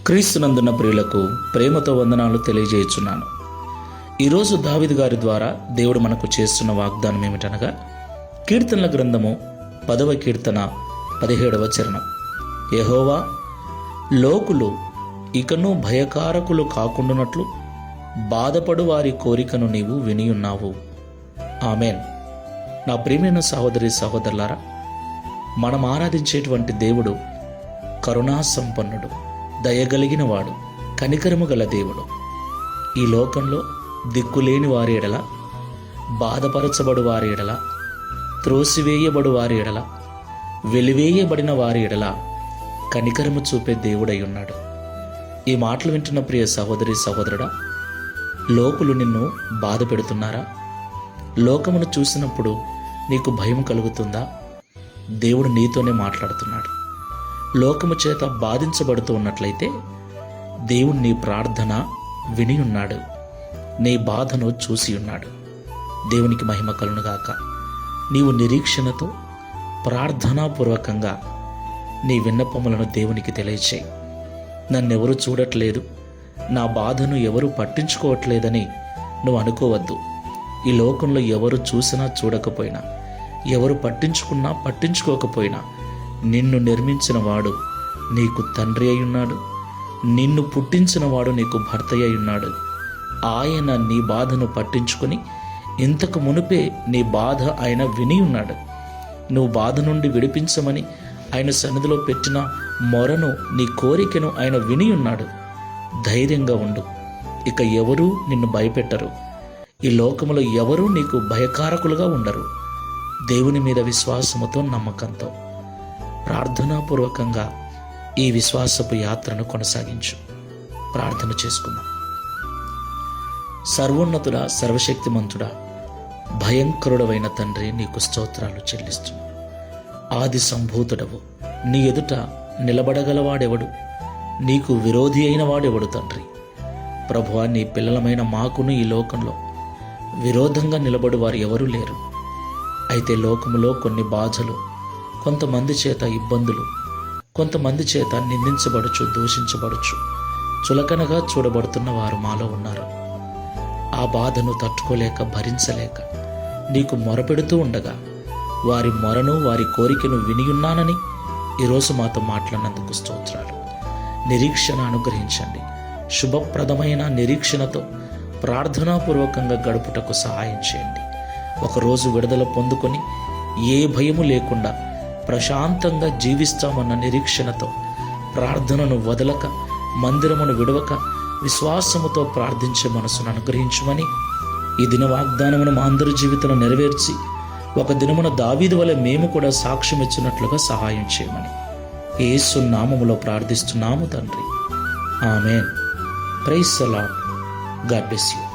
క్రీస్తునందున్న ప్రియులకు ప్రేమతో వందనాలు తెలియజేయుచున్నాను. ఈరోజు దావీదు గారి ద్వారా దేవుడు మనకు చేస్తున్న వాగ్దానం ఏమిటనగా, కీర్తనల గ్రంథము 10వ కీర్తన 17వ చరణం. యెహోవా, లోకులు ఇకను భయకారకులు కాకుండానట్లు బాధపడు వారి కోరికను నీవు వినియున్నావు. ఆమెన్. నా ప్రియమైన సహోదరి సహోదరులారా, మనం ఆరాధించేటువంటి దేవుడు కరుణా సంపన్నుడు, దయగలిగిన వాడు, కనికరము గల దేవుడు. ఈ లోకంలో దిక్కులేని వారి ఎడల, బాధపరచబడు వారి ఎడల, త్రోసివేయబడు వారి ఎడల, వెలివేయబడిన వారి ఎడల కనికరము చూపే దేవుడై ఉన్నాడు. ఈ మాటలు వింటున్న ప్రియ సహోదరి సహోదరుడా, లోకులు నిన్ను బాధ పెడుతున్నారా? లోకమును చూసినప్పుడు నీకు భయం కలుగుతుందా? దేవుడు నీతోనే మాట్లాడుతున్నాడు. లోకము చేత బాధించబడుతూ ఉన్నట్లయితే దేవుడు నీ ప్రార్థన విని ఉన్నాడు, నీ బాధను చూసి ఉన్నాడు. దేవునికి మహిమ కలుగునుగాక. నీవు నిరీక్షణతో ప్రార్థనాపూర్వకంగా నీ విన్నపములను దేవునికి తెలియచేయి. నన్నెవరు చూడట్లేదు, నా బాధను ఎవరు పట్టించుకోవట్లేదని నువ్వు అనుకోవద్దు. ఈ లోకంలో ఎవరు చూసినా చూడకపోయినా, ఎవరు పట్టించుకున్నా పట్టించుకోకపోయినా, నిన్ను నిర్మించిన వాడు నీకు తండ్రి అయి ఉన్నాడు, నిన్ను పుట్టించిన వాడు నీకు భర్త అయి ఉన్నాడు. ఆయన నీ బాధను పట్టించుకొని ఇంతకు మునుపే నీ బాధ ఆయన విని ఉన్నాడు. నువ్వు బాధ నుండి విడిపించమని ఆయన సన్నిధిలో పెట్టిన మొరను, నీ కోరికను ఆయన విని ఉన్నాడు. ధైర్యంగా ఉండు. ఇక ఎవరూ నిన్ను భయపెట్టరు. ఈ లోకములో ఎవరూ నీకు భయకారకులుగా ఉండరు. దేవుని మీద విశ్వాసముతో, నమ్మకంతో ప్రార్థనాపూర్వకంగా ఈ విశ్వాసపు యాత్రను కొనసాగించు. ప్రార్థన చేసుకుందాం. సర్వోన్నతుడా, సర్వశక్తిమంతుడా, భయంకరుడవైన తండ్రి, నీకు స్తోత్రాలు చెల్లిస్తున్నాను. ఆది సంభూతుడవు, నీ ఎదుట నిలబడగలవాడెవడు? నీకు విరోధి అయిన వాడెవడు తండ్రి? ప్రభువా, నీ పిల్లలమైన మాకును ఈ లోకంలో విరోధంగా నిలబడు వారు ఎవరూ లేరు. అయితే లోకములో కొన్ని బాధలు, కొంతమంది చేత ఇబ్బందులు, కొంతమంది చేత నిందించబడుచు, దూషించబడుచు, చులకనగా చూడబడుతున్న వారు మాలో ఉన్నారు. ఆ బాధను తట్టుకోలేక, భరించలేక నీకు మొరపెడుతూ ఉండగా, వారి మొరను, వారి కోరికను వినియున్నానని ఈరోజు మాతో మాట్లాడినందుకు స్తోత్రాలు. నిరీక్షణ అనుగ్రహించండి. శుభప్రదమైన నిరీక్షణతో ప్రార్థనాపూర్వకంగా గడుపుటకు సహాయం చేయండి. ఒకరోజు విడుదల పొందుకొని ఏ భయము లేకుండా ప్రశాంతంగా జీవిస్తామన్న నిరీక్షణతో ప్రార్థనను వదలక, మందిరమును విడవక, విశ్వాసముతో ప్రార్థించే మనసును అనుగ్రహించమని, ఈ దిన వాగ్దానమును మా అందరి జీవితంలో నెరవేర్చి ఒక దినమున దావీదు వలె మేము కూడా సాక్ష్యం ఇచ్చినట్లుగా సహాయం చేయమని యేసు నామములో ప్రార్థిస్తున్నాము తండ్రి. Amen. Praise the Lord. God bless you.